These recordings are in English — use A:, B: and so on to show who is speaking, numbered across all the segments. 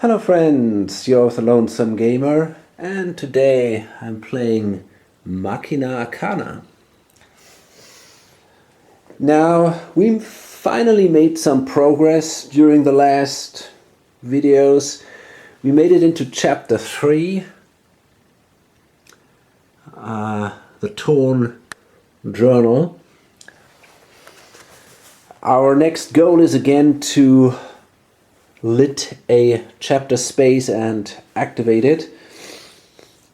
A: Hello friends, you're the Lonesome Gamer, and today I'm playing Machina Arcana. Now, we finally made some progress during the last videos. We made it into chapter 3, the Torn Journal. Our next goal is again to lit a chapter space and activate it,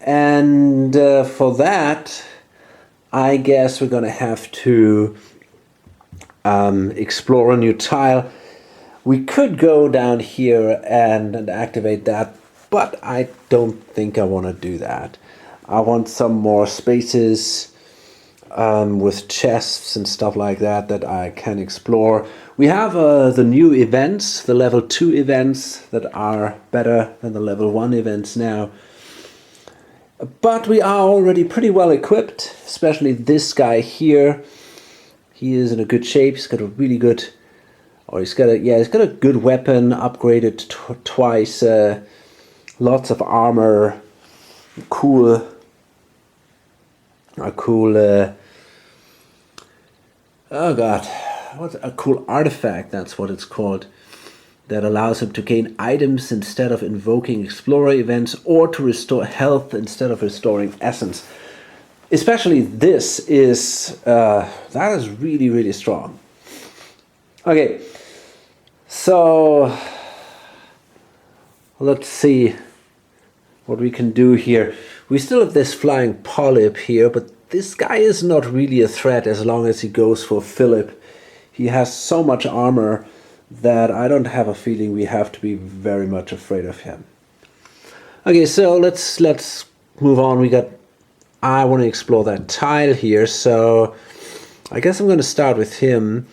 A: and for that I guess we're gonna have to explore a new tile. We could go down here and activate that, but I don't think I want to do that. I want some more spaces with chests and stuff like that I can explore. We have the new events, the level 2 events that are better than the level 1 events now. But we are already pretty well equipped, especially this guy here. He is in a good shape. He's got a really good, he's got a good weapon, upgraded twice, lots of armor, oh god, what's a cool artifact, that's what it's called, that allows him to gain items instead of invoking explorer events, or to restore health instead of restoring essence. Especially this is, that is really, really strong. Okay, so let's see what we can do here. We still have this flying polyp here, but this guy is not really a threat as long as he goes for Philip. He has so much armor that I don't have a feeling we have to be very much afraid of him. Okay, so let's move on. I want to explore that tile here, so I guess I'm going to start with him.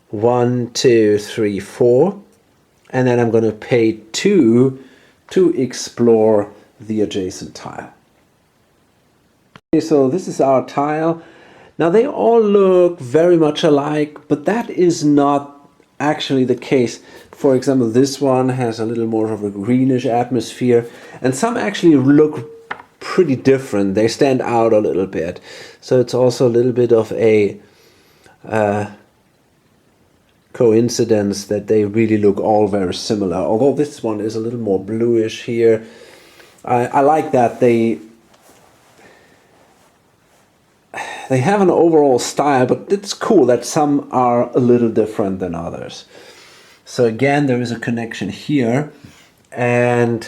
A: 1, 2, 3, 4, and then I'm going to pay 2 to explore the adjacent tile. Okay, so this is our tile. Now they all look very much alike, but that is not actually the case. For example, this one has a little more of a greenish atmosphere, and some actually look pretty different. They stand out a little bit. So it's also a little bit of a coincidence that they really look all very similar. Although this one is a little more bluish here. I like that they have an overall style, but it's cool that some are a little different than others. So again, there is a connection here, and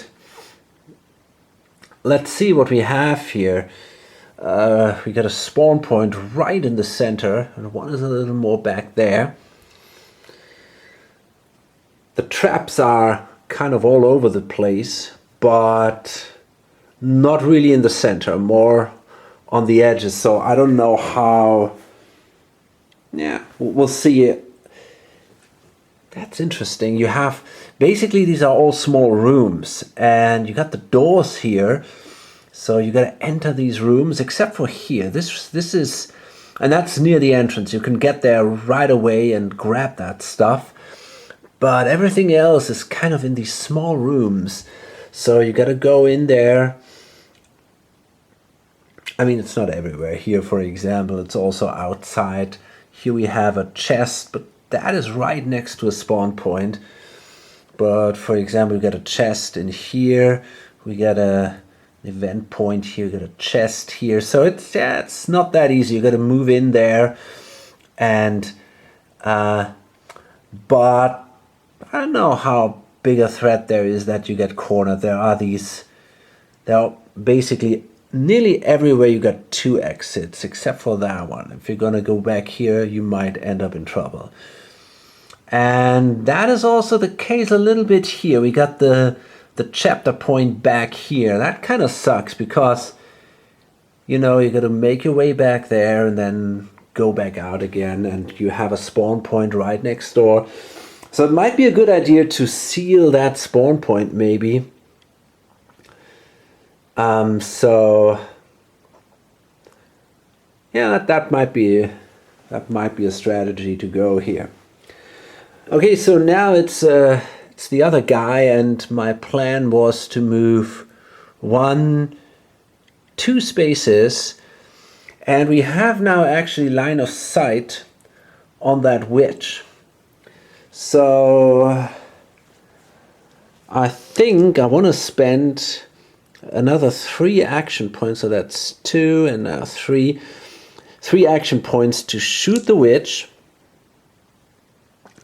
A: let's see what we have here. We got a spawn point right in the center, and one is a little more back there. The traps are kind of all over the place, but not really in the center, more on the edges. So I don't know how. Yeah, we'll see. That's interesting. You have basically, these are all small rooms, and you got the doors here, so you got to enter these rooms, except for here. This is, and that's near the entrance. You can get there right away and grab that stuff, but everything else is kind of in these small rooms, so you got to go in there. I mean, it's not everywhere. Here, for example, it's also outside. Here we have a chest, but that is right next to a spawn point. But for example, we got a chest in here. We got an event point here. We got a chest here. So it's not that easy. You got to move in there, and but I don't know how big a threat there is that you get cornered. There are basically nearly everywhere you got 2 exits, except for that one. If you're gonna go back here, you might end up in trouble. And that is also the case a little bit here. We got the chapter point back here. That kind of sucks because, you know, you got to make your way back there and then go back out again, and you have a spawn point right next door. So it might be a good idea to seal that spawn point, maybe. So yeah, that might be a strategy to go here. Okay, so now it's It's the other guy, and my plan was to move 2 spaces, and we have now actually line of sight on that witch. So I think I want to spend another 3 action points, so that's 2 and now 3 action points to shoot the witch,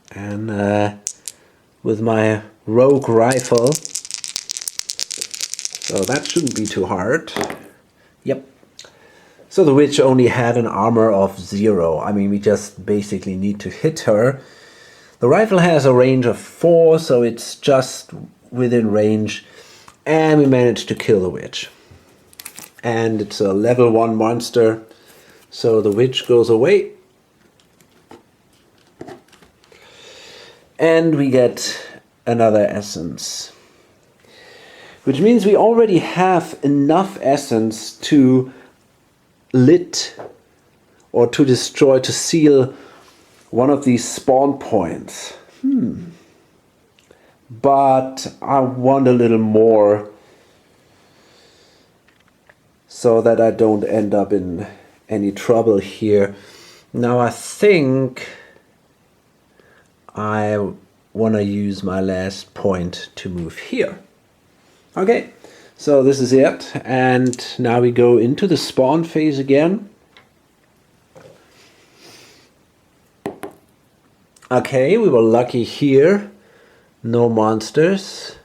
A: and with my rogue rifle, so that shouldn't be too hard. Yep. So the witch only had an armor of 0. I mean, we just basically need to hit her. The rifle has a range of 4, so it's just within range, and we managed to kill the witch. And it's a level 1 monster, so the witch goes away. And we get another essence, which means we already have enough essence to lit or to destroy, to seal one of these spawn points. But I want a little more so that I don't end up in any trouble here. Now I think I want to use my last point to move here. Okay, so this is it, and now we go into the spawn phase again. Okay, we were lucky here, no monsters,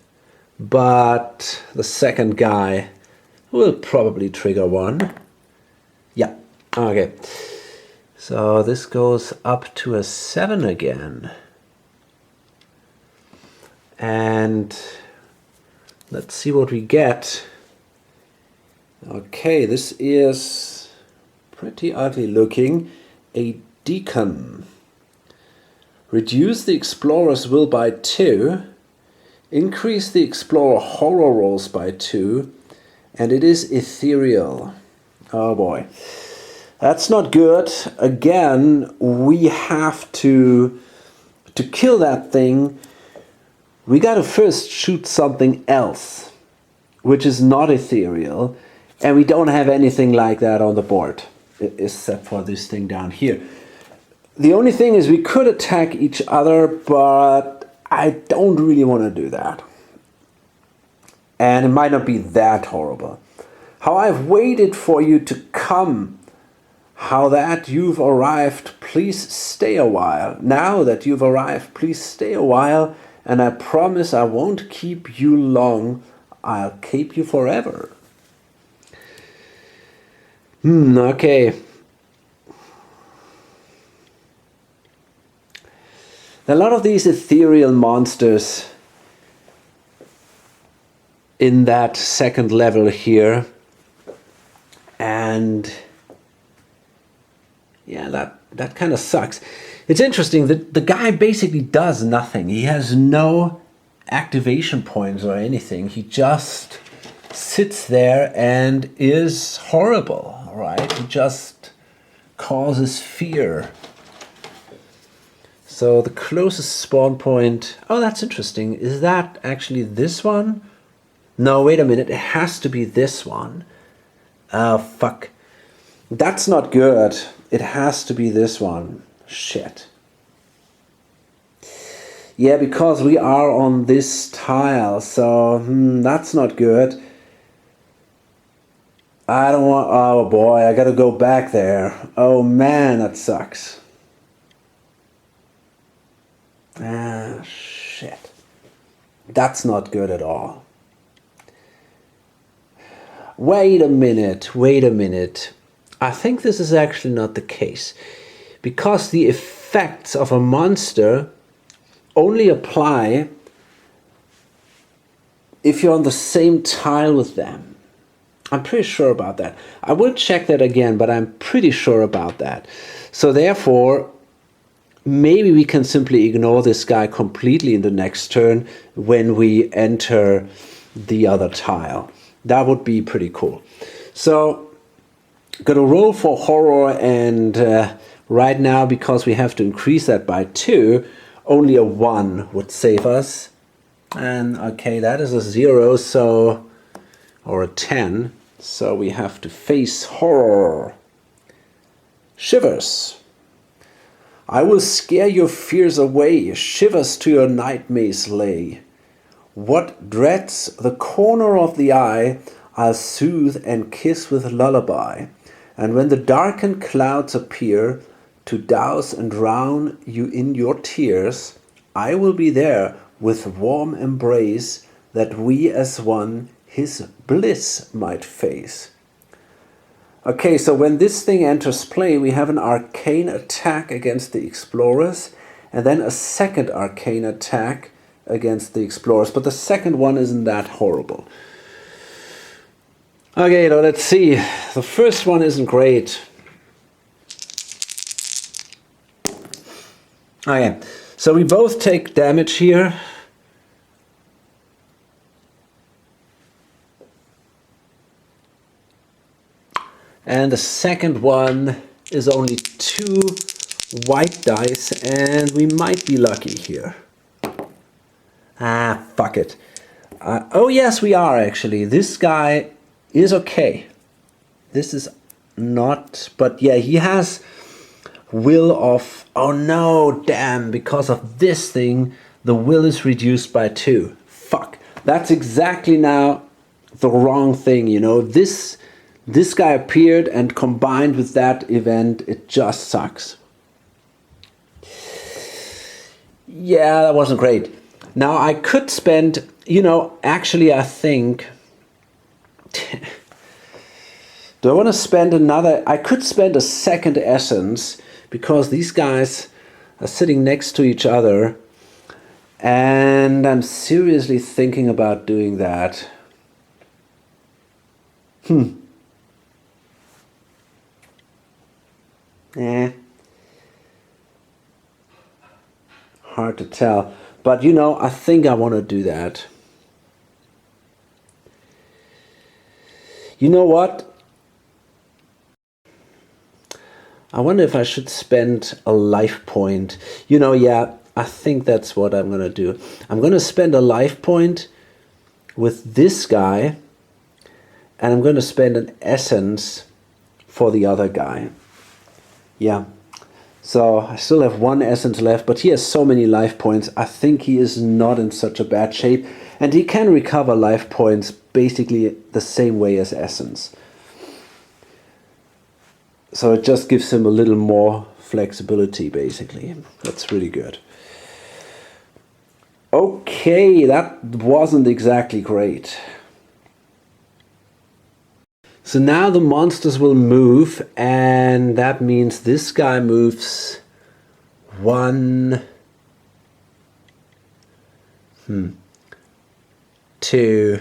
A: but the second guy will probably trigger one. Yeah, okay, so this goes up to a 7 again. And let's see what we get. Okay, this is pretty ugly looking. A deacon. Reduce the explorer's will by 2. Increase the explorer horror rolls by 2. And it is ethereal. Oh boy. That's not good. Again, we have to kill that thing. We gotta first shoot something else, which is not ethereal, and we don't have anything like that on the board, except for this thing down here. The only thing is we could attack each other, but I don't really want to do that. And it might not be that horrible. How I've waited for you to come. How that you've arrived, please stay a while. Now that you've arrived, please stay a while. And I promise I won't keep you long. I'll keep you forever. Okay. A lot of these ethereal monsters in that second level here. And yeah, that kind of sucks. It's interesting that the guy basically does nothing. He has no activation points or anything. He just sits there and is horrible, right? He just causes fear. So the closest spawn point... Oh, that's interesting. Is that actually this one? No, wait a minute. It has to be this one. Oh, fuck. That's not good. It has to be this one. Shit. Yeah, because we are on this tile, so that's not good. I don't want... Oh boy, I gotta go back there. Oh man, that sucks. Ah, shit. That's not good at all. Wait a minute. I think this is actually not the case. Because the effects of a monster only apply if you're on the same tile with them. I'm pretty sure about that. I will check that again, but I'm pretty sure about that. So therefore, maybe we can simply ignore this guy completely in the next turn when we enter the other tile. That would be pretty cool. So, gonna roll for horror, and right now, because we have to increase that by 2, only a 1 would save us. And okay, that is a 0, so, or a 10, so we have to face horror. Shivers. I will scare your fears away, shivers to your nightmares lay. What dreads the corner of the eye, I'll soothe and kiss with lullaby. And when the darkened clouds appear to douse and drown you in your tears, I will be there with warm embrace, that we as one his bliss might face. Okay, so when this thing enters play, we have an arcane attack against the explorers, and then a second arcane attack against the explorers, but the second one isn't that horrible. Okay, now let's see. The first one isn't great. Okay, so we both take damage here. And the second one is only 2 white dice, and we might be lucky here. Ah, fuck it. Oh yes, we are actually. This guy is okay. This is not, but yeah, he has will of, oh no, damn, because of this thing, the will is reduced by 2. Fuck. That's exactly now the wrong thing, you know. This guy appeared, and combined with that event, it just sucks. Yeah, that wasn't great. Now I could spend, you know, actually I think, do I want to spend another, I could spend a second essence, because these guys are sitting next to each other, and I'm seriously thinking about doing that. Hard to tell. But you know, I think I want to do that. You know what? I wonder if I should spend a life point. You know, yeah, I think that's what I'm going to do. I'm going to spend a life point with this guy, and I'm going to spend an essence for the other guy. Yeah. So I still have 1 essence left, but he has so many life points. I think he is not in such a bad shape, and he can recover life points basically the same way as essence. So it just gives him a little more flexibility, basically. That's really good. Okay, that wasn't exactly great. So now the monsters will move, and that means this guy moves 1, 2,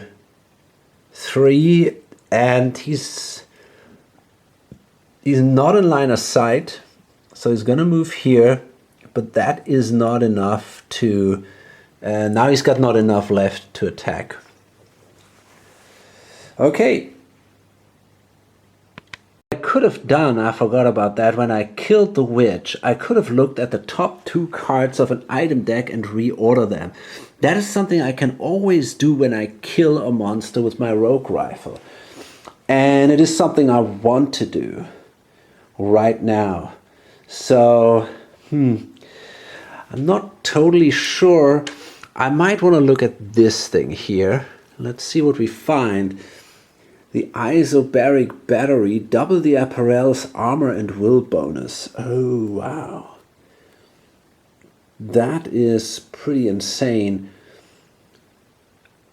A: 3, and he's not in line of sight, so he's gonna move here, but that is not enough to, now he's got not enough left to attack. Okay. Could have done, I forgot about that, when I killed the witch, I could have looked at the top 2 cards of an item deck and reorder them. That is something I can always do when I kill a monster with my rogue rifle. And it is something I want to do right now. So, I'm not totally sure. I might want to look at this thing here. Let's see what we find. The Isobaric Battery, double the apparel's armor and will bonus. Oh, wow. That is pretty insane.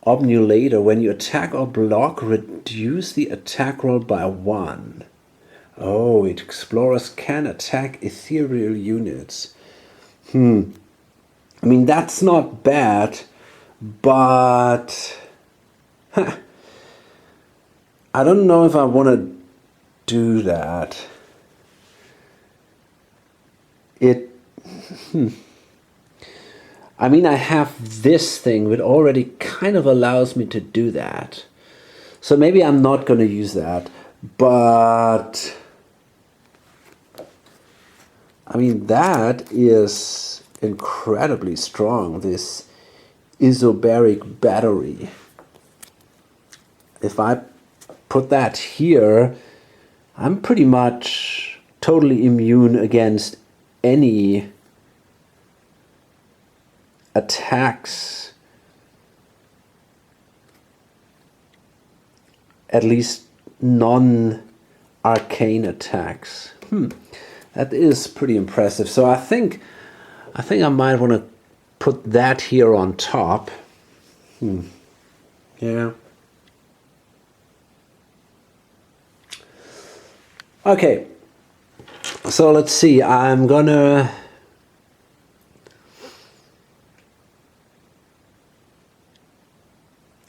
A: Obnulator, when you attack or block, reduce the attack roll by 1. Oh, explorers can attack ethereal units. I mean, that's not bad, but I don't know if I want to do that. I mean, I have this thing which already kind of allows me to do that. So maybe I'm not going to use that. But I mean, that is incredibly strong. This Isobaric Battery. If I put that here, I'm pretty much totally immune against any attacks, at least non-arcane attacks. That is pretty impressive. So I think I might want to put that here on top. Yeah. Okay. So let's see. I'm gonna.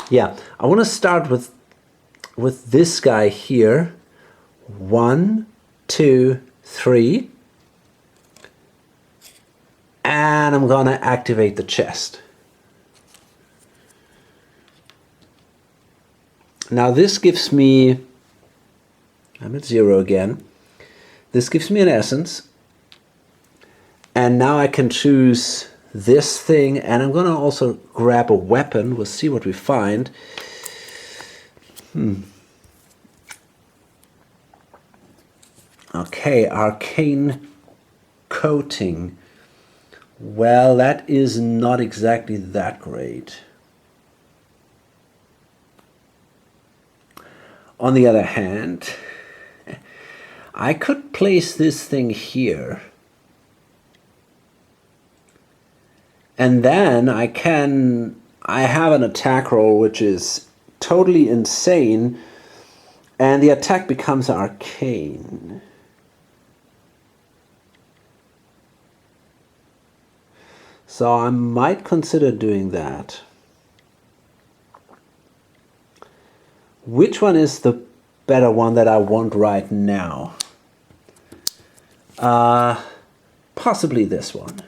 A: Yeah, I want to start with this guy here. 1, 2, 3. And I'm gonna activate the chest. Now this gives me, I'm at 0 again. This gives me an essence. And now I can choose this thing, and I'm gonna also grab a weapon. We'll see what we find. Okay, arcane coating. Well, that is not exactly that great. On the other hand, I could place this thing here. And then I have an attack roll which is totally insane, and the attack becomes arcane. So I might consider doing that. Which one is the better one that I want right now? Possibly this one.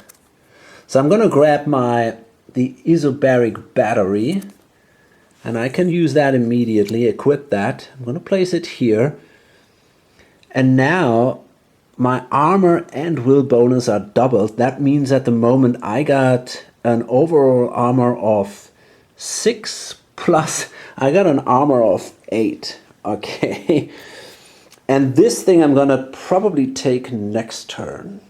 A: So I'm going to grab the Isobaric Battery, and I can use that immediately, equip that. I'm going to place it here. And now my armor and will bonus are doubled. That means at the moment I got an overall armor of 6 plus I got an armor of 8. Okay. And this thing I'm going to probably take next turn.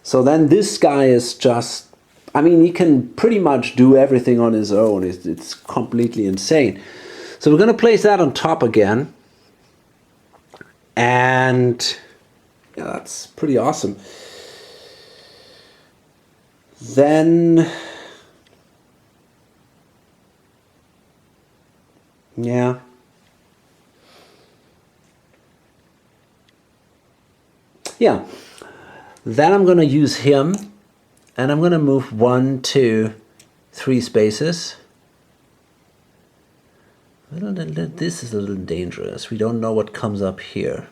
A: So then this guy is just, I mean, he can pretty much do everything on his own. It's completely insane. So we're going to place that on top again. And yeah, that's pretty awesome. Then, yeah. Yeah. Then I'm going to use him, and I'm going to move 1, 2, 3 spaces. This is a little dangerous. We don't know what comes up here.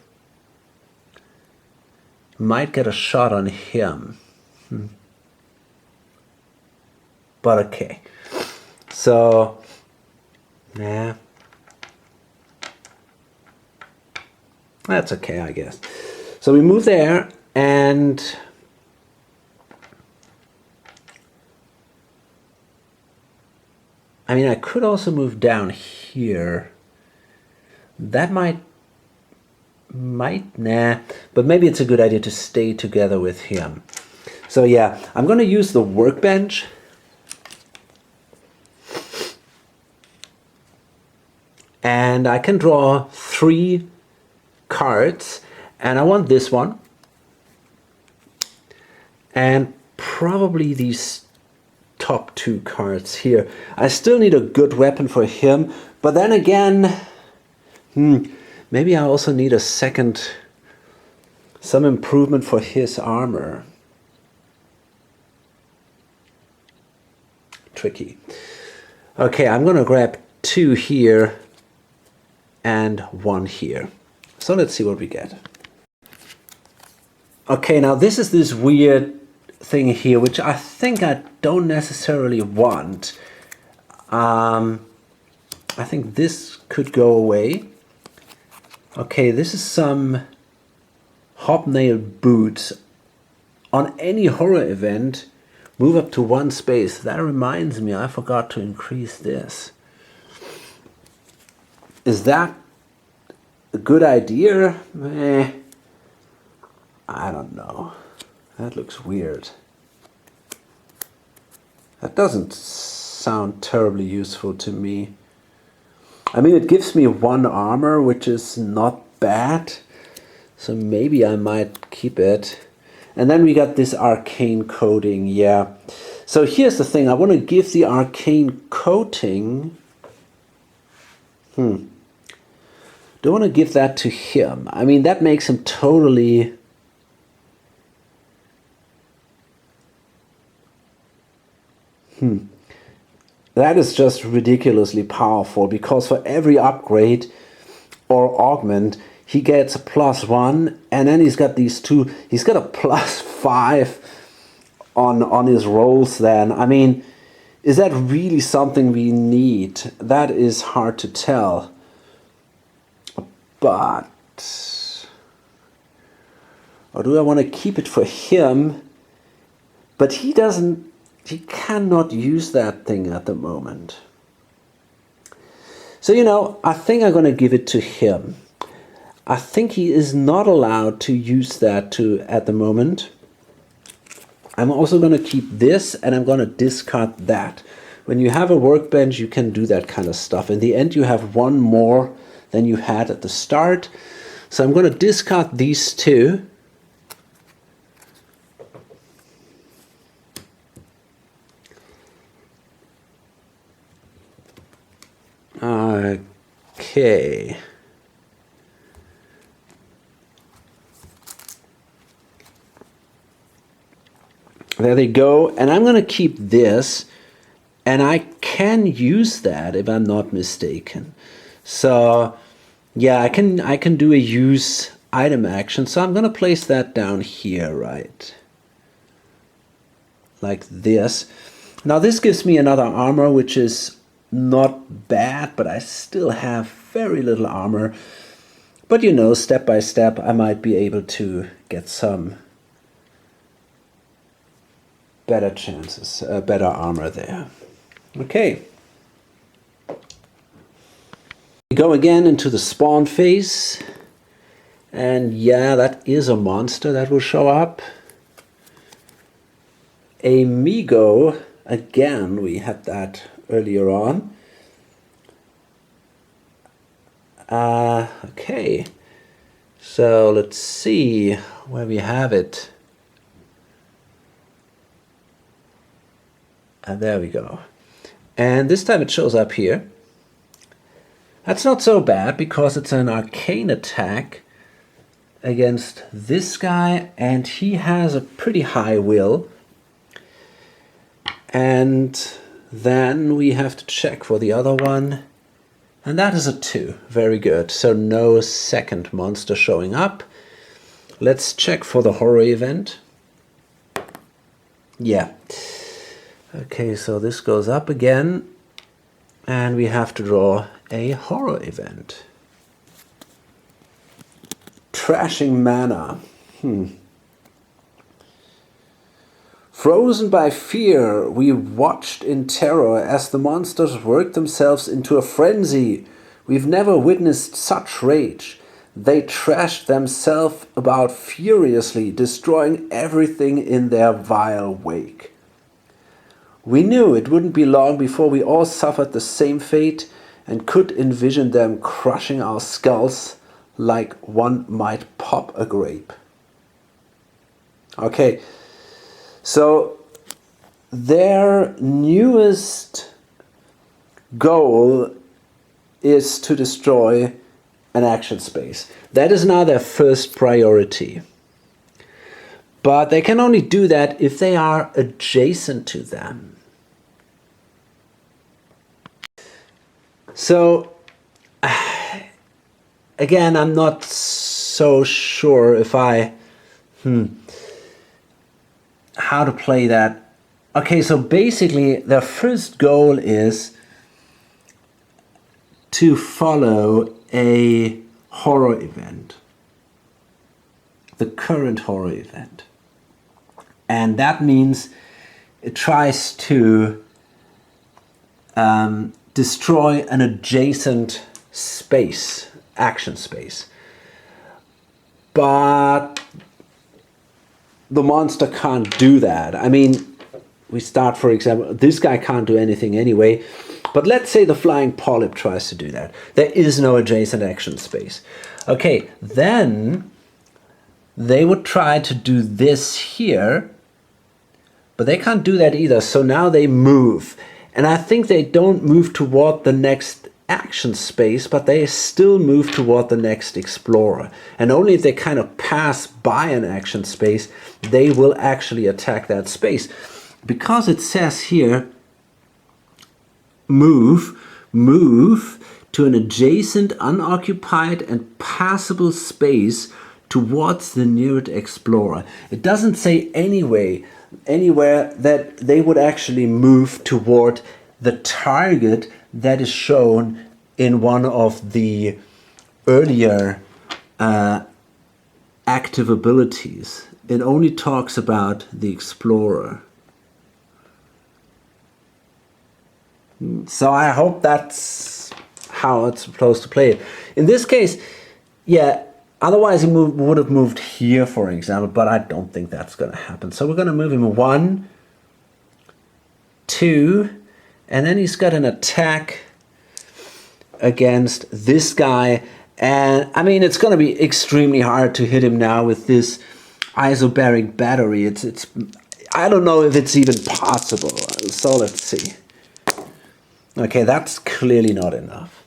A: Might get a shot on him. But okay. So, yeah. That's okay, I guess. So we move there, and I mean, I could also move down here. That might, nah, but maybe it's a good idea to stay together with him. So yeah, I'm going to use the workbench. And I can draw 3 cards, and I want this one. And probably these top 2 cards here. I still need a good weapon for him, but then again, maybe I also need some improvement for his armor. Tricky. Okay, I'm gonna grab 2 here and 1 here. So let's see what we get. Okay, now this is this weird thing here, which I think I don't necessarily want. I think this could go away. Okay, this is some hobnail boots. On any horror event, Move up to 1 space. That reminds me, I forgot to increase this. Is that a good idea? I don't know. That looks weird. That doesn't sound terribly useful to me. I mean, it gives me 1 armor, which is not bad. So maybe I might keep it. And then we got this arcane coating, yeah. So here's the thing, I want to give the arcane coating. Do I want to give that to him? I mean, that makes him totally... That is just ridiculously powerful, because for every upgrade or augment, he gets a +1, and then he's got these 2, he's got a +5 on his rolls then. I mean, is that really something we need? That is hard to tell. But, or do I want to keep it for him? But he cannot use that thing at the moment. So, you know, I think I'm going to give it to him. I think he is not allowed to use that at the moment. I'm also going to keep this, and I'm going to discard that. When you have a workbench, you can do that kind of stuff. In the end, you have 1 more than you had at the start. So I'm going to discard these 2. Okay. There they go. And I'm going to keep this, and I can use that if I'm not mistaken. So yeah, I can do a use item action. So I'm going to place that down here, right? Like this. Now this gives me another armor, which is not bad, but I still have very little armor. But you know, step by step, I might be able to get some better chances, better armor there. Okay. We go again into the spawn phase. And yeah, that is a monster that will show up. Amigo, again, we had that earlier on. Okay, so let's see where we have it. And there we go. And this time it shows up here. That's not so bad, because it's an Arcane Attack against this guy, and he has a pretty high will. And then we have to check for the other one. And that is a 2. Very good. So no second monster showing up. Let's check for the horror event. Yeah. Okay, so this goes up again. And we have to draw a horror event. Trashing mana. Frozen by fear, we watched in terror as the monsters worked themselves into a frenzy. We've never witnessed such rage. They trashed themselves about furiously, destroying everything in their vile wake. We knew it wouldn't be long before we all suffered the same fate, and could envision them crushing our skulls like one might pop a grape. Okay. So their newest goal is to destroy an action space. That is now their first priority. But they can only do that if they are adjacent to them. So again, I'm not so sure if how to play that. Okay, so basically their first goal is to follow a horror event, the current horror event. And that means it tries to destroy an adjacent space, action space. But the monster can't do that. I mean, we start, for example, this guy can't do anything anyway, but let's say the flying polyp tries to do that. There is no adjacent action space. Okay, then they would try to do this here, but they can't do that either. So now they move. And I think they don't move toward the next action space, but they still move toward the next explorer. And only if they kind of pass by an action space, they will actually attack that space. Because it says here, move to an adjacent, unoccupied and passable space towards the nearest explorer. It doesn't say anywhere that they would actually move toward the target that is shown in one of the earlier active abilities. It only talks about the explorer. So I hope that's how it's supposed to play it. In this case, yeah, otherwise he would have moved here, for example, but I don't think that's going to happen. So we're going to move him 1, 2, and then he's got an attack against this guy. And I mean, it's going to be extremely hard to hit him now with this Isobaric Battery. It's I don't know if it's even possible. So let's see. Okay, that's clearly not enough.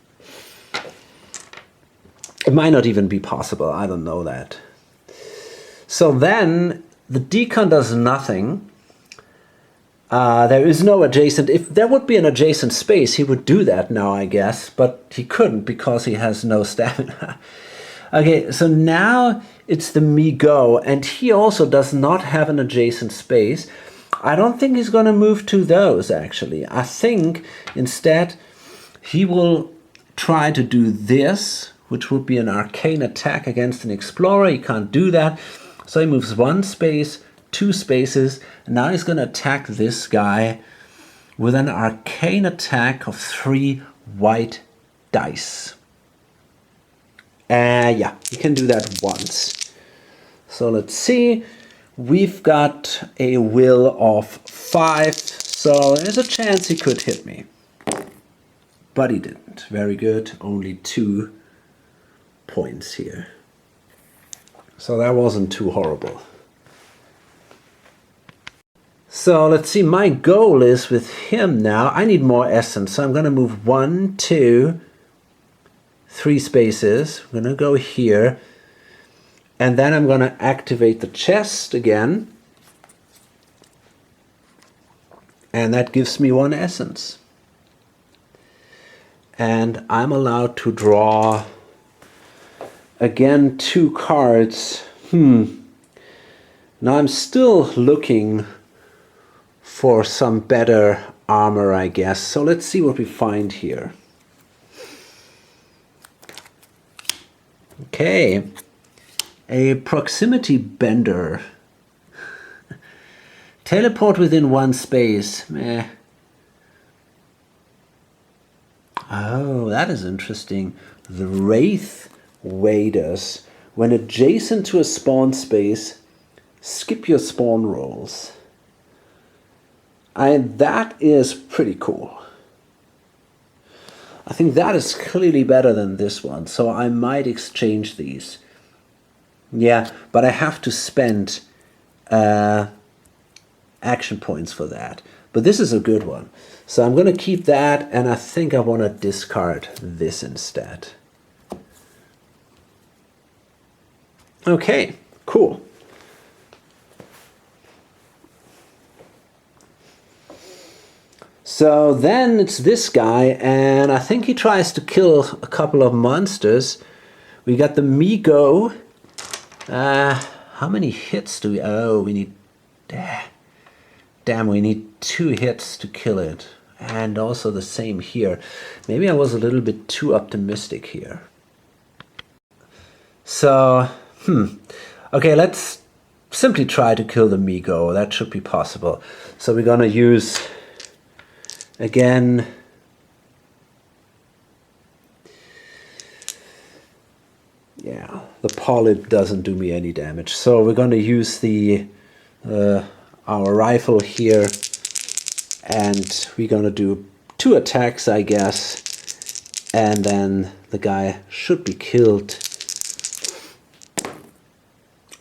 A: It might not even be possible, I don't know that. So then the decon does nothing. There is no adjacent. If there would be an adjacent space, he would do that now, I guess, but he couldn't because he has no stamina. Okay, so now it's the me go, and he also does not have an adjacent space. I don't think he's going to move to those, actually. I think instead he will try to do this, which would be an arcane attack against an explorer. He can't do that. So he moves 1 space, 2 spaces, and now he's going to attack this guy with an arcane attack of 3 white dice. Yeah, he can do that once. So let's see. We've got a will of 5, so there's a chance he could hit me. But he didn't. Very good. Only 2 points here. So that wasn't too horrible. So let's see. My goal is with him now. I need more essence. So I'm going to move 1, 2, 3 spaces. I'm going to go here. And then I'm going to activate the chest again. And that gives me 1 essence. And I'm allowed to draw again 2 cards. Now I'm still looking for some better armor, I guess. So let's see what we find here. Okay. A proximity bender. Teleport within 1 space. Meh. Oh, that is interesting. The Wraith Waders. When adjacent to a spawn space, skip your spawn rolls. That is pretty cool. I think that is clearly better than this one, so I might exchange these. Yeah, but I have to spend action points for that. But this is a good one. So I'm going to keep that, and I think I want to discard this instead. Okay, cool. So then it's this guy, and I think he tries to kill a couple of monsters. We got the Me-Go. How many hits do we... Oh, we need... Damn, we need 2 hits to kill it. And also the same here. Maybe I was a little bit too optimistic here. So, okay, let's simply try to kill the Migo. That should be possible. So we're gonna use, again, yeah, the polyp doesn't do me any damage. So we're gonna use the our rifle here, and we're gonna do 2 attacks, I guess, and then the guy should be killed.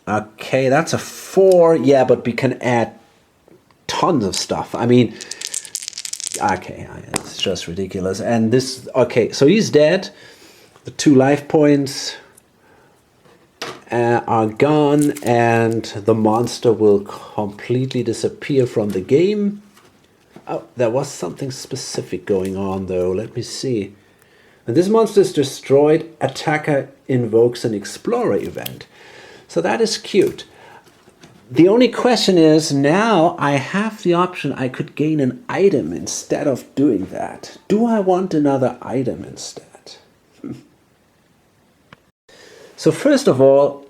A: Okay, that's a 4. Yeah, but we can add tons of stuff. I mean, okay, it's just ridiculous. And this, okay, so he's dead. The 2 life points are gone, and the monster will completely disappear from the game. Oh, there was something specific going on though. Let me see. When this monster is destroyed, attacker invokes an explorer event. So that is cute. The only question is, now I have the option, I could gain an item instead of doing that. Do I want another item instead? So first of all,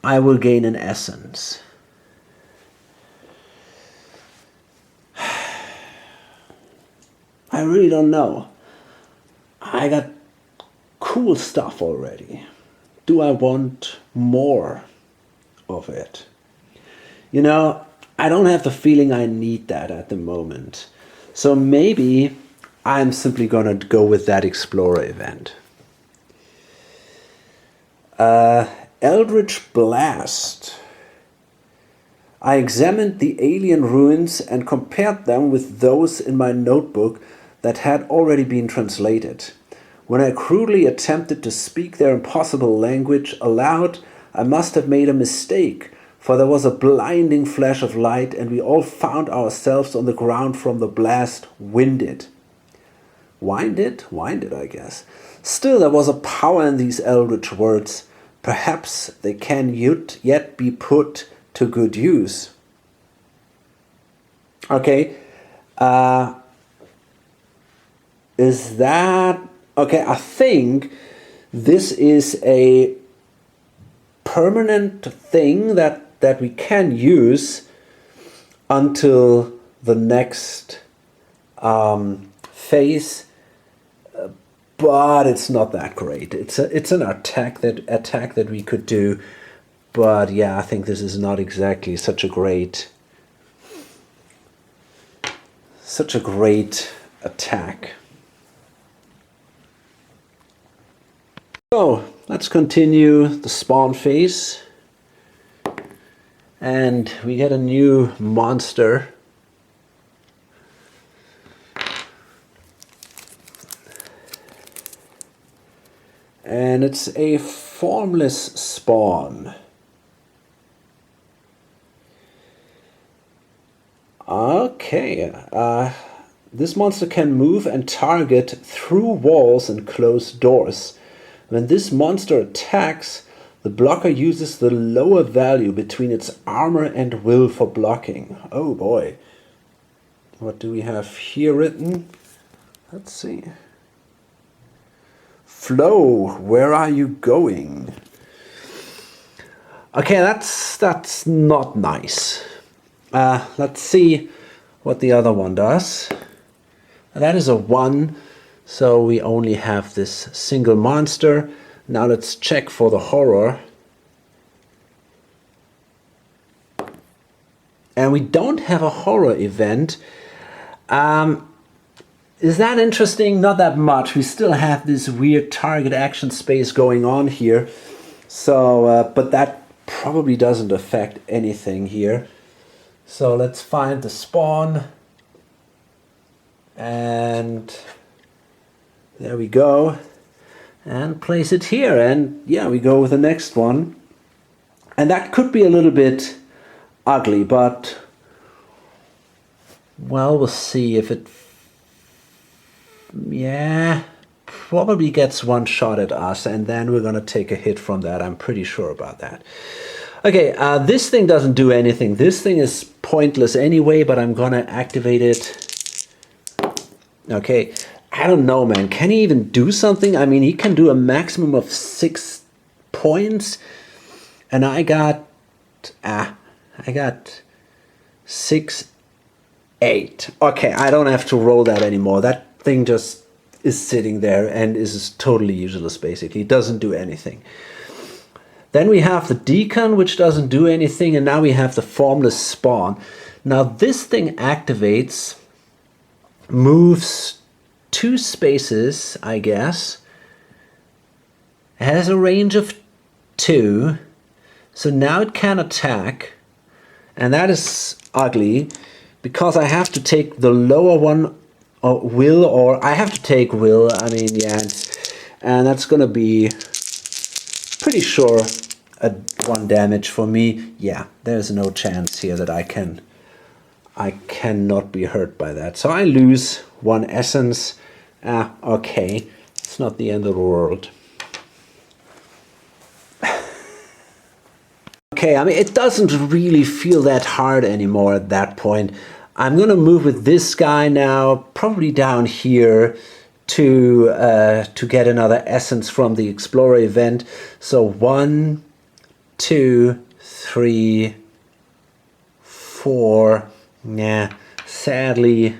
A: I will gain an essence. I really don't know. I got cool stuff already. Do I want more of it? You know, I don't have the feeling I need that at the moment. So maybe I'm simply gonna go with that explorer event. Eldritch Blast. I examined the alien ruins and compared them with those in my notebook that had already been translated. When I crudely attempted to speak their impossible language aloud, I must have made a mistake, for there was a blinding flash of light and we all found ourselves on the ground from the blast, winded. Winded, I guess. Still, there was a power in these eldritch words. Perhaps they can yet be put to good use. Okay, is that... Okay, I think this is a permanent thing that we can use until the next phase, but it's not that great. It's an attack that we could do, but yeah, I think this is not exactly such a great attack. So let's continue the spawn phase, and we get a new monster. And it's a formless spawn. Okay, this monster can move and target through walls and closed doors. When this monster attacks, the blocker uses the lower value between its armor and will for blocking. Oh boy. What do we have here written? Let's see. Flow, where are you going? Okay, that's not nice. Let's see what the other one does. That is a 1. So we only have this single monster. Now let's check for the horror. And we don't have a horror event. Is that interesting? Not that much. We still have this weird target action space going on here. So, but that probably doesn't affect anything here. So let's find the spawn. And there we go, and place it here, and yeah, we go with the next one. And that could be a little bit ugly, but well, we'll see if it, yeah, probably gets one shot at us, and then we're gonna take a hit from that. I'm pretty sure about that. Okay, this thing doesn't do anything. This thing is pointless anyway, but I'm gonna activate it. Okay. I don't know, man. Can he even do something? I mean, he can do a maximum of 6 points. And I got I got 6, 8. Okay, I don't have to roll that anymore. That thing just is sitting there and is totally useless, basically. It doesn't do anything. Then we have the Deacon, which doesn't do anything, and now we have the Formless Spawn. Now this thing activates, moves 2 spaces, I guess. It has a range of 2, so now it can attack, and that is ugly, because I have to take the lower one, or will, or I have to take will, I mean, yeah, and that's gonna be pretty sure a 1 damage for me. Yeah, there's no chance here that I cannot be hurt by that. So I lose 1 essence. Okay, it's not the end of the world. Okay, I mean, it doesn't really feel that hard anymore at that point. I'm gonna move with this guy now, probably down here, to get another essence from the Explorer event. So 1, 2, 3, 4. Nah, sadly,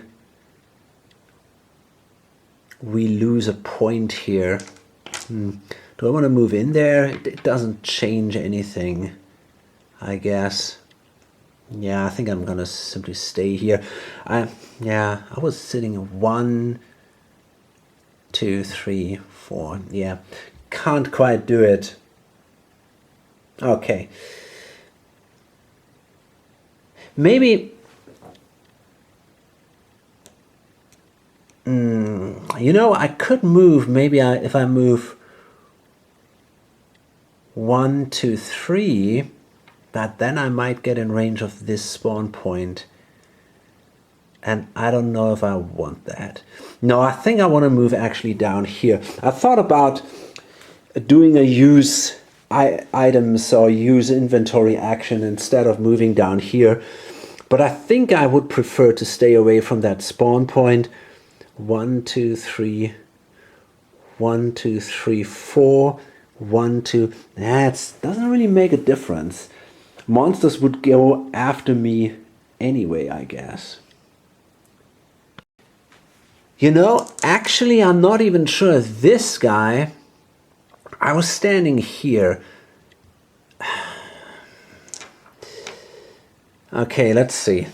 A: we lose a point here. Do I want to move in there? It doesn't change anything, I guess. Yeah, I think I'm gonna simply stay here. I was sitting at 1, 2, 3, 4. Yeah, can't quite do it. Okay. Maybe, you know, I could move, maybe if I move 1, 2, 3, but then I might get in range of this spawn point. And I don't know if I want that. No, I think I want to move actually down here. I thought about doing a use items or use inventory action instead of moving down here. But I think I would prefer to stay away from that spawn point. 1, 2, 3. 1, 2, 3, 4. 1, 2. That doesn't really make a difference. Monsters would go after me anyway, I guess. You know, actually, I'm not even sure if this guy... I was standing here. Okay, let's see.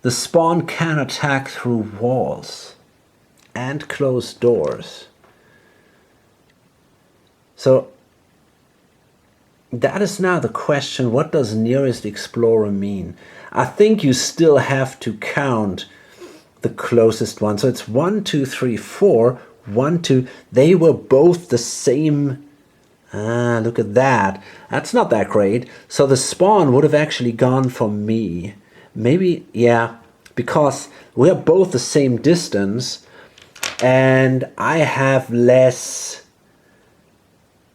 A: The spawn can attack through walls and close doors. So that is now the question, what does nearest explorer mean? I think you still have to count the closest one. So it's 1, 2, 3, 4, 1, 2. They were both the same. Look at that. That's not that great. So the spawn would have actually gone for me. Maybe, yeah, because we are both the same distance and I have less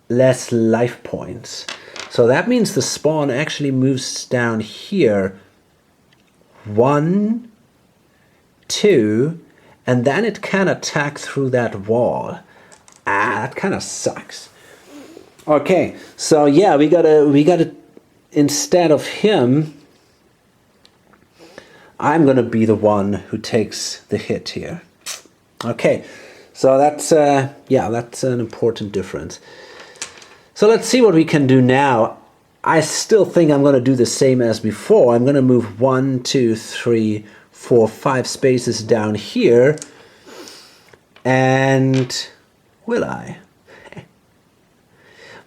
A: life points. So that means the spawn actually moves down here. 1, 2, and then it can attack through that wall. That kind of sucks. Okay, so yeah, we gotta instead of him, I'm gonna be the one who takes the hit here. Okay, so that's that's an important difference. So let's see what we can do now. I still think I'm gonna do the same as before. I'm gonna move 1, 2, 3, 4, 5 spaces down here. And will I?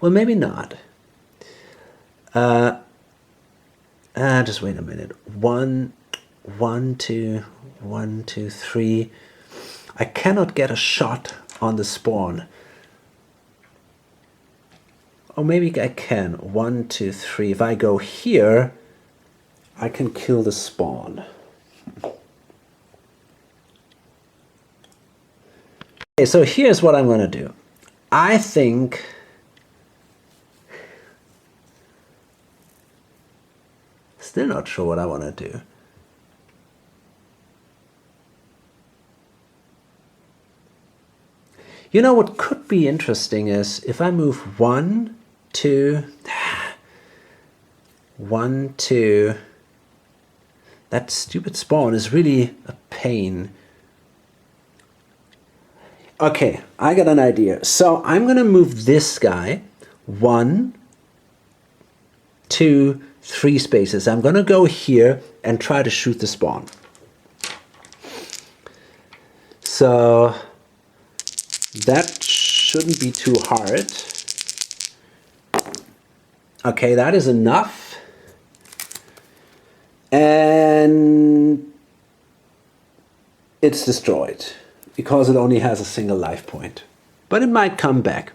A: Well, maybe not. Just wait a minute. 1, 2, 1, 2, 3. I cannot get a shot on the spawn. Or maybe I can. 1, 2, 3. If I go here, I can kill the spawn. Okay, so here's what I'm going to do. I think still not sure what I want to do. You know what could be interesting is if I move 1, 2, 1, 2. That stupid spawn is really a pain. Okay, I got an idea. So I'm gonna move this guy 1, 2, 3 spaces. I'm gonna go here and try to shoot the spawn. So that shouldn't be too hard. Okay, that is enough. And it's destroyed because it only has a single life point. But it might come back.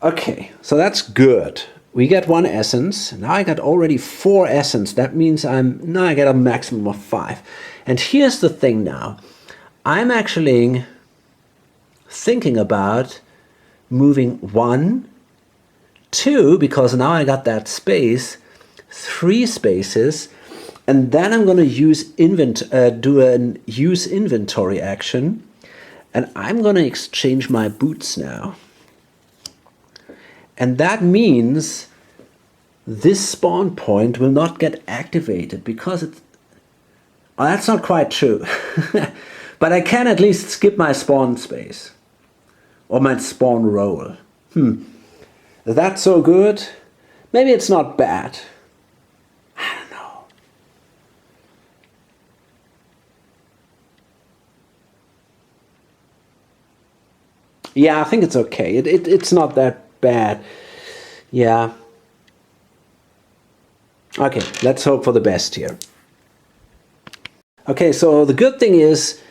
A: Okay, so that's good. We get 1 essence. Now I got already 4 essence. That means now I get a maximum of 5. And here's the thing now. I'm actually thinking about moving 1, 2, because now I got that space, 3 spaces, and then I'm going to use do a use inventory action, and I'm going to exchange my boots now. And that means this spawn point will not get activated because it's... Well, that's not quite true. But I can at least skip my spawn space. Or my spawn roll. Is that so good? Maybe it's not bad. I don't know. Yeah, I think it's okay. It's not that bad. Yeah. Okay, let's hope for the best here. Okay, so the good thing is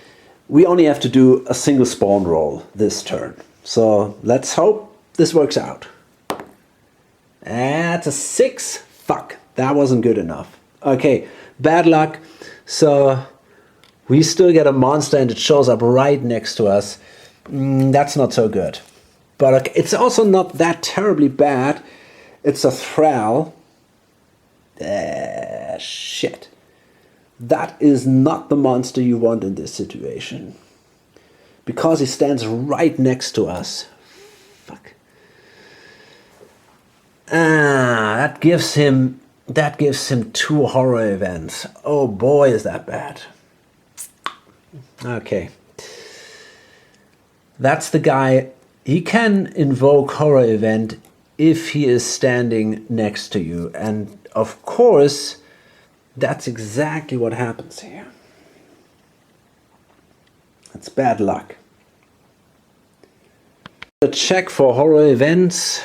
A: we only have to do a single spawn roll this turn. So let's hope this works out. That's a 6. Fuck, that wasn't good enough. Okay, bad luck. So we still get a monster and it shows up right next to us. That's not so good. But it's also not that terribly bad. It's a thrall. Shit. That is not the monster you want in this situation. Because he stands right next to us. Fuck. That gives him 2 horror events. Oh boy, is that bad. Okay. That's the guy. He can invoke horror event if he is standing next to you. And of course, that's exactly what happens here. That's bad luck. A check for horror events.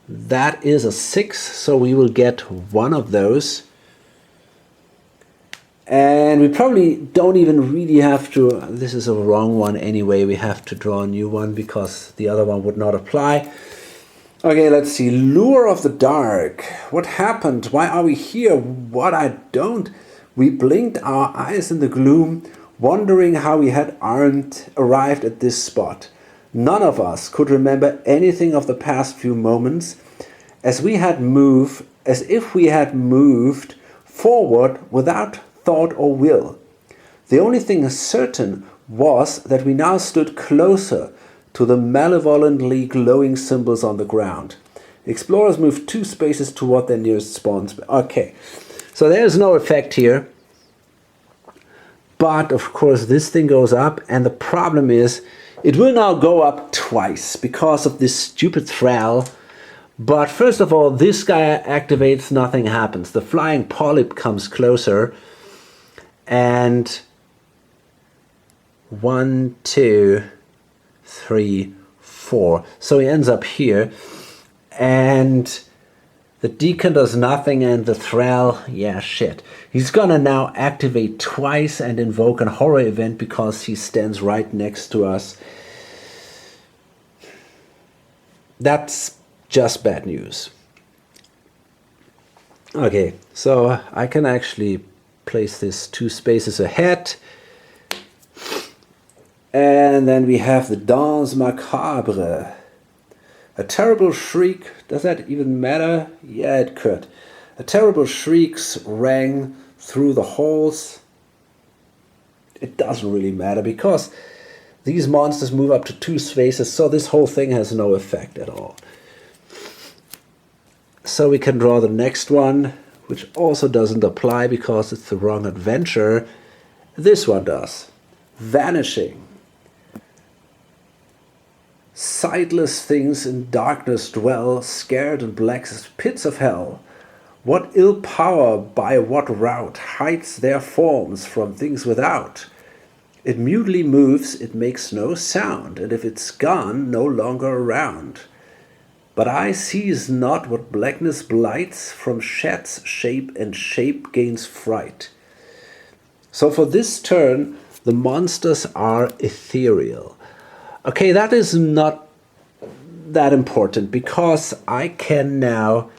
A: That is a 6, so we will get 1 of those. And we probably don't even really have to... This is a wrong one anyway. We have to draw a new one because the other one would not apply. Okay, let's see. Lure of the Dark. What happened? Why are we here? What I don't... We blinked our eyes in the gloom, wondering how we had arrived at this spot. None of us could remember anything of the past few moments, as if we had moved forward without thought or will. The only thing certain was that we now stood closer to the malevolently glowing symbols on the ground. Explorers moved 2 spaces toward their nearest spawn space. Okay, so there's no effect here. But of course this thing goes up, and the problem is it will now go up twice because of this stupid thrall. But first of all, this guy activates, nothing happens. The flying polyp comes closer. And 1, 2, 3, 4. So he ends up here. And the deacon does nothing, and the thrall, yeah, shit. He's gonna now activate twice and invoke a horror event because he stands right next to us. That's just bad news. Okay, so I can actually place this 2 spaces ahead. And then we have the Danse Macabre. A terrible shriek. Does that even matter? Yeah, it could. A terrible shrieks rang through the halls. It doesn't really matter because these monsters move up to 2 spaces, so this whole thing has no effect at all. So we can draw the next one, which also doesn't apply because it's the wrong adventure. This one does. Vanishing. Sightless things in darkness dwell, scared in black pits of hell. What ill power by what route hides their forms from things without? It mutely moves, it makes no sound, and if it's gone, no longer around. But eye sees not what blackness blights, from shad's shape and shape gains fright. So for this turn, the monsters are ethereal. Okay, that is not that important because I can now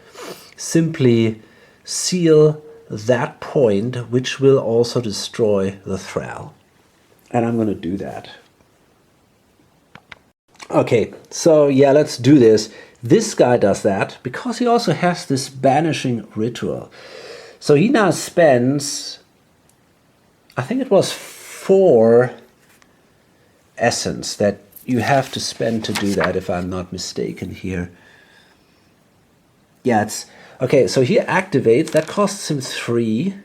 A: simply seal that point, which will also destroy the thrall. And I'm going to do that. Okay, so yeah, let's do this. This guy does that because he also has this Banishing Ritual. So he now spends, I think it was 4 essence that you have to spend to do that, if I'm not mistaken here. Yeah, it's okay. So he activates, that costs him 3.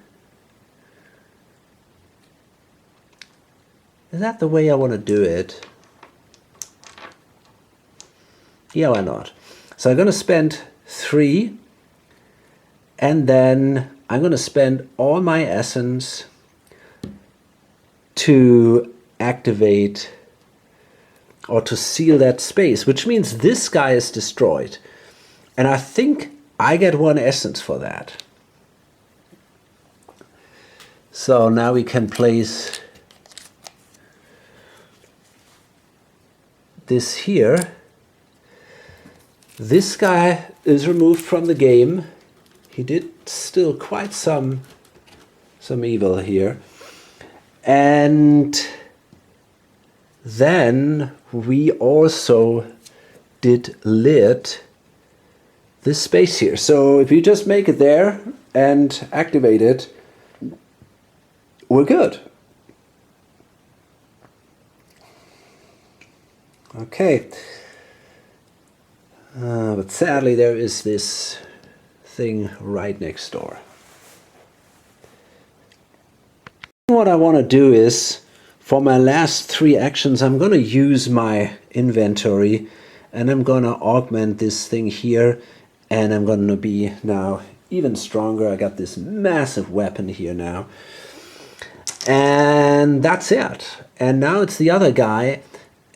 A: Is that the way I want to do it? Yeah, why not? So I'm going to spend 3, and then I'm going to spend all my essence to activate or to seal that space, which means this guy is destroyed. And I think I get 1 essence for that. So now we can place this here. This guy is removed from the game. He did still quite some evil here. And then we also did lit this space here. So if you just make it there and activate it, we're good. Okay. But sadly there is this thing right next door. What I want to do is, for my last 3 actions, I'm going to use my inventory and I'm going to augment this thing here, and I'm going to be now even stronger. I got this massive weapon here now. And that's it. And now it's the other guy,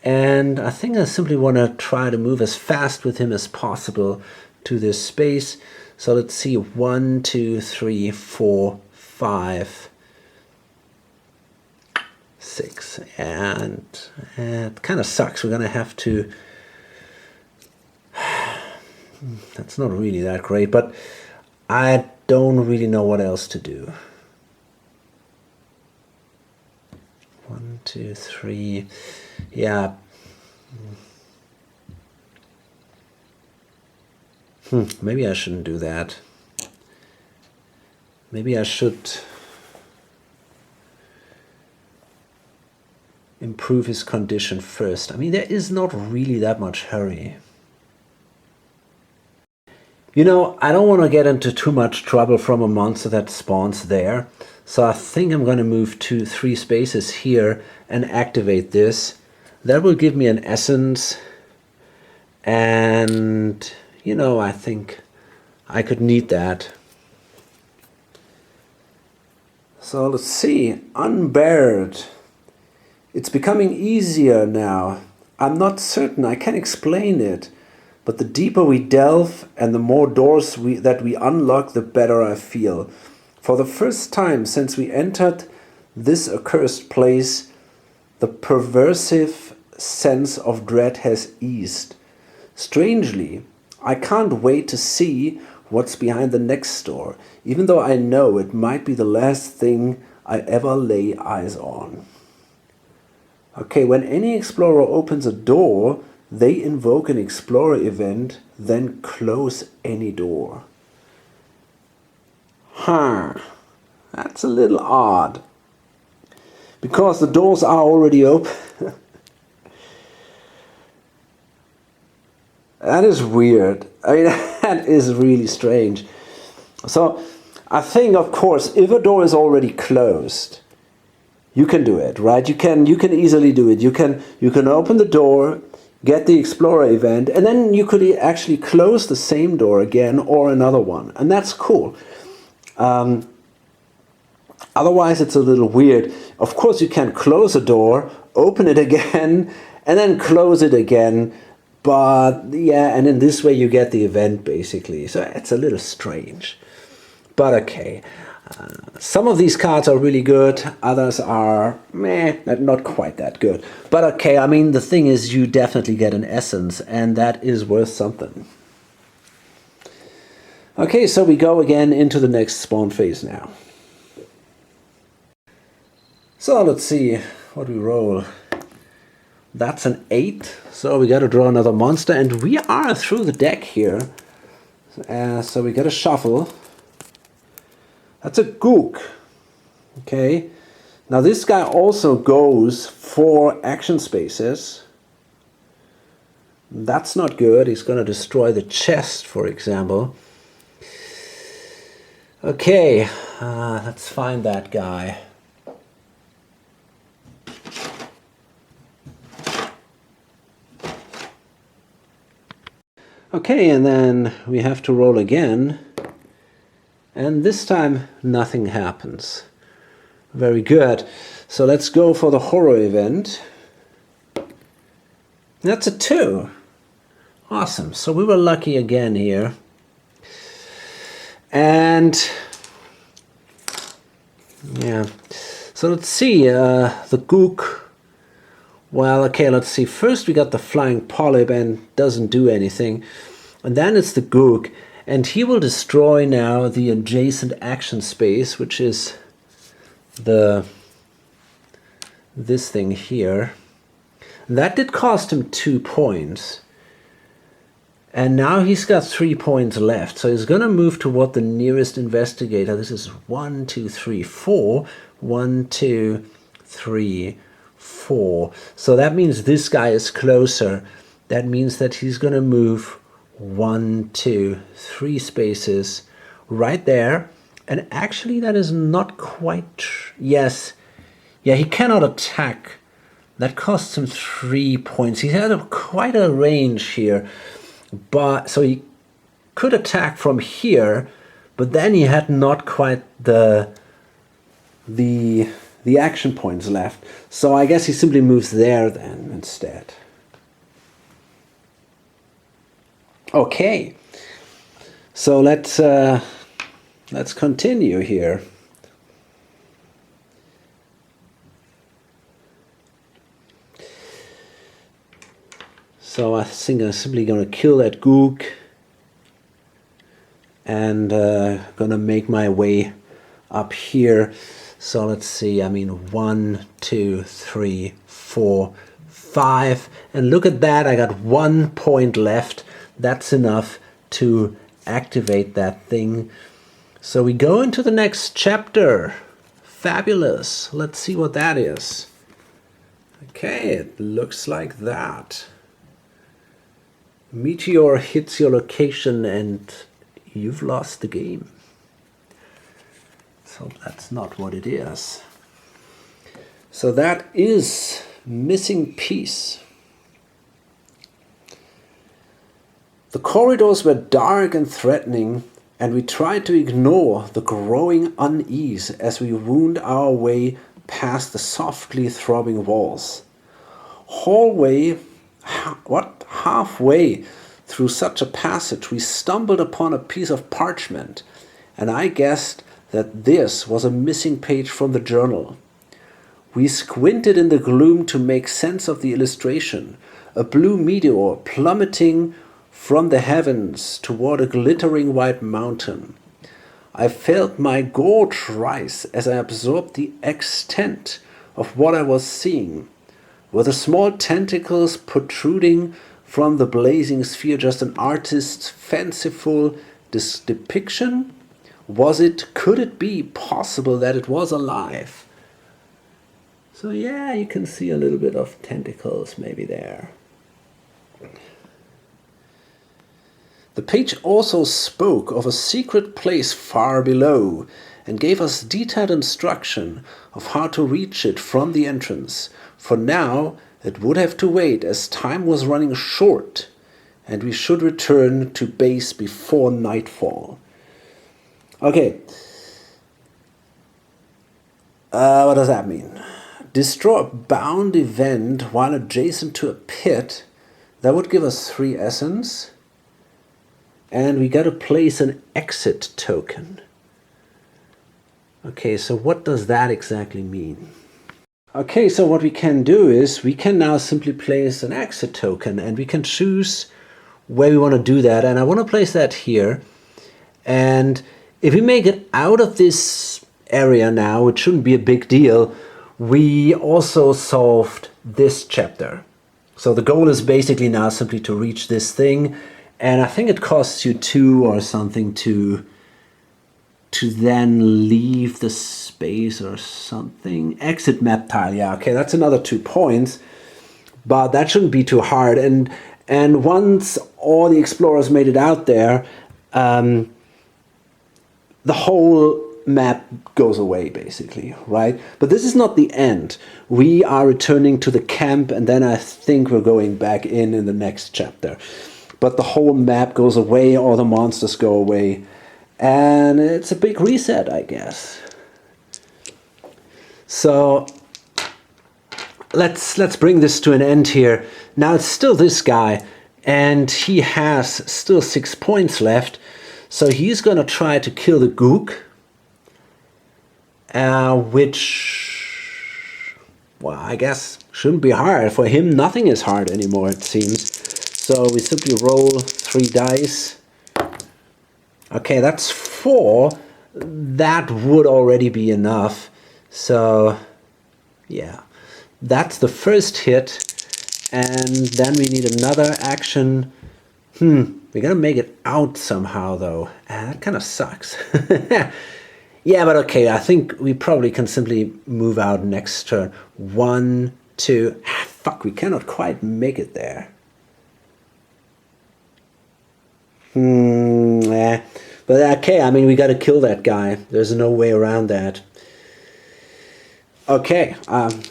A: and I think I simply want to try to move as fast with him as possible to this space. So let's see, 1, 2, 3, 4, 5, 6, and it kind of sucks. We're gonna have to, that's not really that great, but I don't really know what else to do. 1, 2, 3, yeah. Maybe I shouldn't do that. Maybe I should improve his condition first. I mean, there is not really that much hurry. You know, I don't want to get into too much trouble from a monster that spawns there. So I think I'm going to move 2, 3 spaces here and activate this. That will give me an essence. And, you know, I think I could need that. So let's see. Unbared. It's becoming easier now. I'm not certain I can explain it, but the deeper we delve and the more doors that we unlock, the better I feel. For the first time since we entered this accursed place, the perversive sense of dread has eased. Strangely, I can't wait to see what's behind the next door, even though I know it might be the last thing I ever lay eyes on. Okay, when any explorer opens a door, they invoke an explorer event, then close any door. That's a little odd. Because the doors are already open. That is weird. I mean, That is really strange. So I think, of course, if a door is already closed, you can do it, right? You can easily do it. You can open the door, get the Explorer event, and then you could actually close the same door again or another one, and that's cool. Otherwise, it's a little weird. Of course, you can close a door, open it again, and then close it again. But yeah, and in this way you get the event basically. So it's a little strange. But okay. Some of these cards are really good. Others are meh, not quite that good. But okay, I mean, the thing is you definitely get an essence, and that is worth something. Okay, so we go again into the next spawn phase now. So let's see what we roll. That's an 8, so we got to draw another monster, and we are through the deck here. So we got to shuffle. That's a Gook. Okay. Now this guy also goes for action spaces. That's not good. He's going to destroy the chest, for example. Okay, let's find that guy. Okay, and then we have to roll again, and this time nothing happens. Very good. So let's go for the horror event. That's a 2. Awesome. So we were lucky again here. And yeah, so let's see, the Gook. Well, okay, let's see. First we got the Flying Polyp and doesn't do anything. And then it's the Gook. And he will destroy now the adjacent action space, which is this thing here. And that did cost him 2 points. And now he's got 3 points left. So he's going to move toward the nearest investigator. This is 1, 2, 3, 4. 1, 2, 3, 4. So that means this guy is closer. That means that he's going to move 1, 2, 3 spaces right there. And actually that is not quite... Yes. Yeah, he cannot attack. That costs him 3 points. He had quite a range here. But so he could attack from here, but then he had not quite the action points left. So I guess he simply moves there then instead. Okay. So let's continue here. So I think I'm simply going to kill that Gook and going to make my way up here. So let's see, I mean 1, 2, 3, 4, 5. And look at that, I got 1 point left. That's enough to activate that thing. So we go into the next chapter. Fabulous. Let's see what that is. Okay, it looks like that. Meteor hits your location and you've lost the game. So that's not what it is. So that is Missing Piece. The corridors were dark and threatening, and we tried to ignore the growing unease as we wound our way past the softly throbbing walls. Halfway through such a passage, we stumbled upon a piece of parchment, and I guessed that this was a missing page from the journal. We squinted in the gloom to make sense of the illustration, a blue meteor plummeting from the heavens toward a glittering white mountain. I felt my gorge rise as I absorbed the extent of what I was seeing. Were the small tentacles protruding from the blazing sphere just an artist's fanciful depiction? Could it be possible that it was alive? So yeah, you can see a little bit of tentacles maybe there. The page also spoke of a secret place far below and gave us detailed instruction of how to reach it from the entrance. For now, it would have to wait as time was running short and we should return to base before nightfall. Okay. What does that mean? Destroy a bound event while adjacent to a pit. That would give us 3 essence. And we got to place an exit token. Okay, so what does that exactly mean? Okay, so what we can do is we can now simply place an exit token and we can choose where we want to do that. And I want to place that here. And if we make it out of this area now, it shouldn't be a big deal. We also solved this chapter. So the goal is basically now simply to reach this thing. And I think it costs you 2 or something to then leave the space or something. Exit map tile, yeah, okay, that's another 2 points. But that shouldn't be too hard. And once all the explorers made it out there, the whole map goes away, basically, right? But this is not the end. We are returning to the camp, and then I think we're going back in the next chapter. But the whole map goes away, all the monsters go away, and it's a big reset, I guess. So let's bring this to an end here. Now it's still this guy, and he has still 6 points left. So he's gonna try to kill the Gook, which, well, I guess shouldn't be hard. For him, nothing is hard anymore, it seems. So we simply roll 3 dice. Okay, that's 4. That would already be enough. So, yeah. That's the first hit. And then we need another action. We gotta make it out somehow, though. That kind of sucks. Yeah, but okay, I think we probably can simply move out next turn. 1, 2... fuck, we cannot quite make it there. But okay, I mean, we gotta kill that guy. There's no way around that. Okay,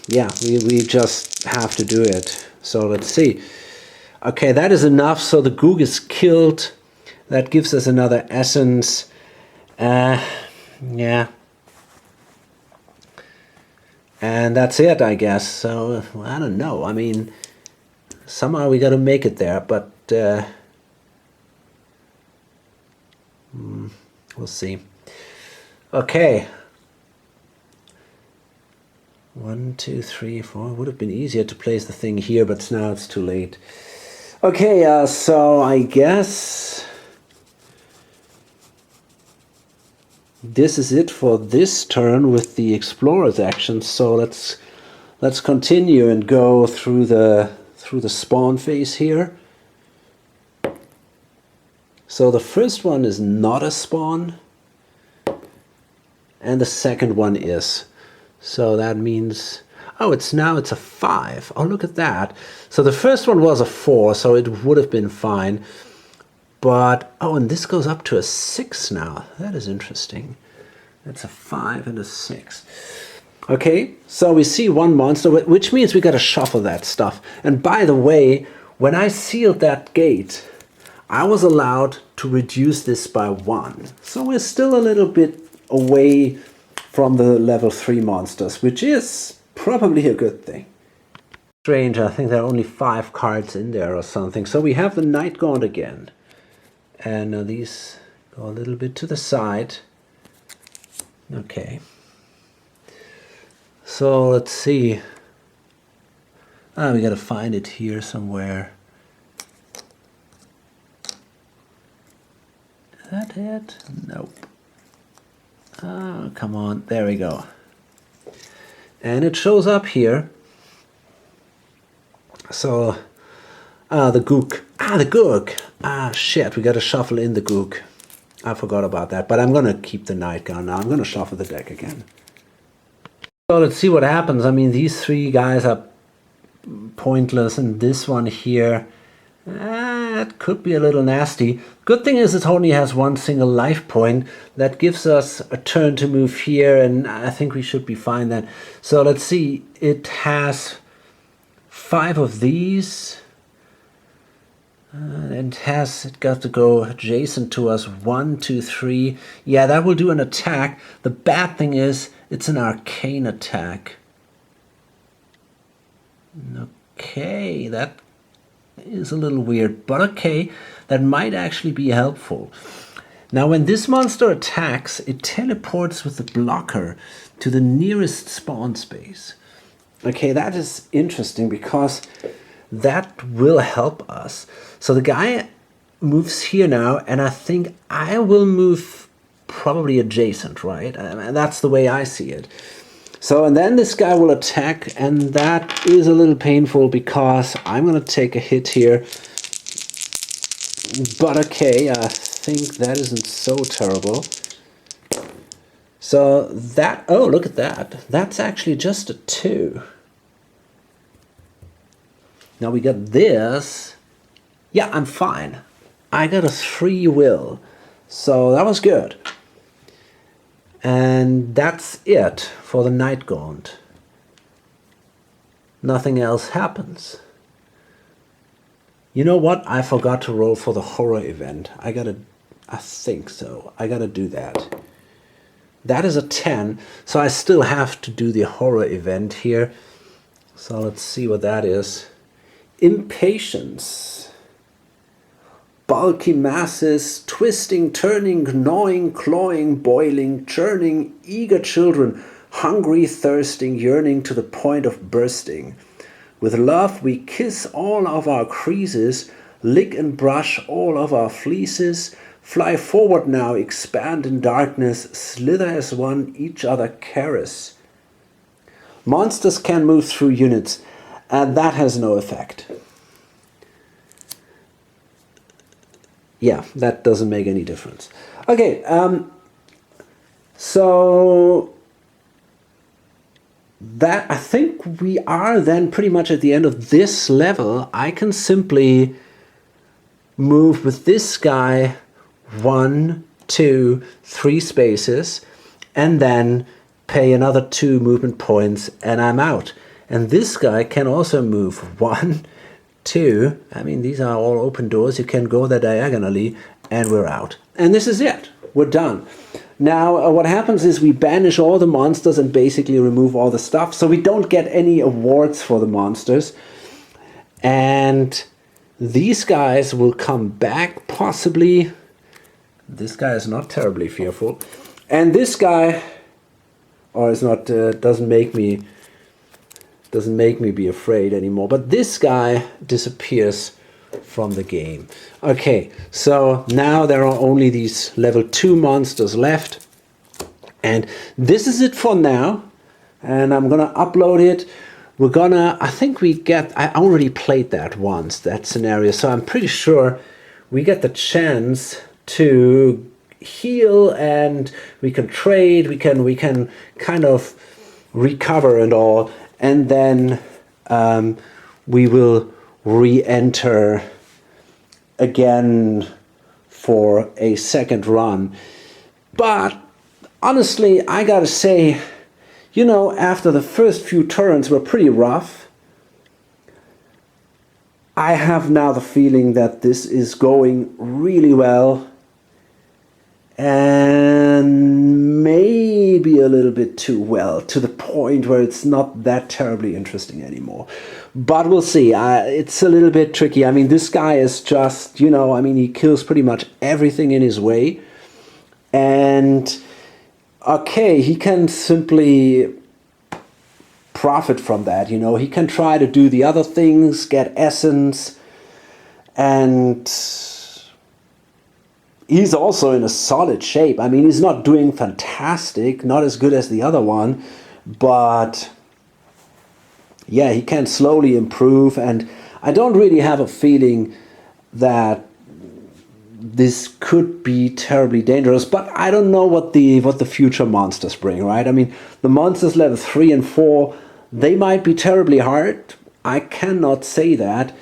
A: yeah, we just have to do it. So let's see. Okay, that is enough. So the Goog is killed. That gives us another essence. Yeah. And that's it, I guess. So, I don't know. I mean, somehow we gotta make it there, but we'll see. Okay. 1, 2, 3, 4. It would have been easier to place the thing here, but now it's too late. Okay, so I guess this is it for this turn with the explorer's action. So let's continue and go through the spawn phase here. So the first one is not a spawn, and the second one is. So that means, oh, it's a 5. Oh, look at that. So the first one was a 4, so it would have been fine. But, oh, and this goes up to a 6 now. That is interesting. That's a 5 and a 6. Okay, so we see one monster, which means we got to shuffle that stuff. And by the way, when I sealed that gate, I was allowed to reduce this by 1. So we're still a little bit away from the level 3 monsters, which is probably a good thing. Strange, I think there are only 5 cards in there or something. So we have the Night Gaunt again. And these go a little bit to the side. Okay. So let's see. We gotta find it here somewhere. Is that it? Nope. Oh, come on. There we go. And it shows up here. So, the Gook. The Gook. Shit. We gotta shuffle in the Gook. I forgot about that. But I'm gonna keep the Night Gaunt now. I'm gonna shuffle the deck again. So let's see what happens. I mean, these 3 guys are pointless. And this one here, That could be a little nasty. Good thing is it only has one single life point. That gives us a turn to move here, and I think we should be fine then. So let's see, it has 5 of these. It got to go adjacent to us. 1, 2, 3. Yeah, that will do an attack. The bad thing is it's an arcane attack. Okay, that is a little weird, but okay, that might actually be helpful. Now when this monster attacks, it teleports with the blocker to the nearest spawn space. Okay, that is interesting because that will help us. So the guy moves here now, and I think I will move probably adjacent, right? And that's the way I see it. So, and then this guy will attack, and that is a little painful because I'm going to take a hit here. But okay, I think that isn't so terrible. So that, oh, look at that. That's actually just a 2. Now we got this. Yeah, I'm fine. I got a 3 will. So that was good. And that's it for the Night Gaunt. Nothing else happens. You know what? I forgot to roll for the horror event. I think so. I gotta do that. That is a 10, so I still have to do the horror event here. So let's see what that is. Impatience. Bulky masses, twisting, turning, gnawing, clawing, boiling, churning, eager children, hungry, thirsting, yearning to the point of bursting. With love we kiss all of our creases, lick and brush all of our fleeces, fly forward now, expand in darkness, slither as one, each other caress. Monsters can move through units, and that has no effect. Yeah, that doesn't make any difference. Okay, so that, I think we are then pretty much at the end of this level. I can simply move with this guy 1, 2, 3 spaces, and then pay another 2 movement points, and I'm out. And this guy can also move 1, 2, I mean, these are all open doors. You can go there diagonally, and we're out. And this is it. We're done. Now, what happens is we banish all the monsters and basically remove all the stuff. So we don't get any awards for the monsters. And these guys will come back, possibly. This guy is not terribly fearful. And this guy, or is not, doesn't make me be afraid anymore. But this guy disappears from the game. Okay, so now there are only these level 2 monsters left. And this is it for now. And I'm gonna upload it. We're gonna, I think we get, I already played that once, that scenario. So I'm pretty sure we get the chance to heal, and we can trade, we can kind of recover and all. And then we will re-enter again for a second run. But honestly, I gotta say, you know, after the first few turns were pretty rough, I have now the feeling that this is going really well. And maybe a little bit too well, to the point where it's not that terribly interesting anymore. But we'll see. It's a little bit tricky. I mean, this guy is just, you know, I mean, he kills pretty much everything in his way. And, okay, he can simply profit from that, you know. He can try to do the other things, get essence, and he's also in a solid shape. I mean, he's not doing fantastic, not as good as the other one, but yeah, he can slowly improve, and I don't really have a feeling that this could be terribly dangerous, but I don't know what the future monsters bring, right? I mean, the monsters level 3 and 4, they might be terribly hard. I cannot say that.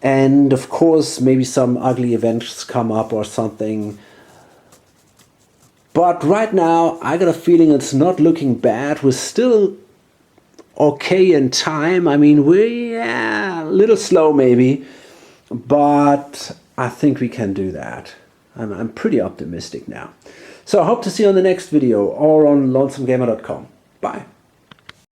A: And of course, maybe some ugly events come up or something. But right now, I got a feeling it's not looking bad. We're still okay in time. I mean, we're a little slow maybe, but I think we can do that. I'm pretty optimistic now. So I hope to see you on the next video or on lonesomegamer.com. Bye.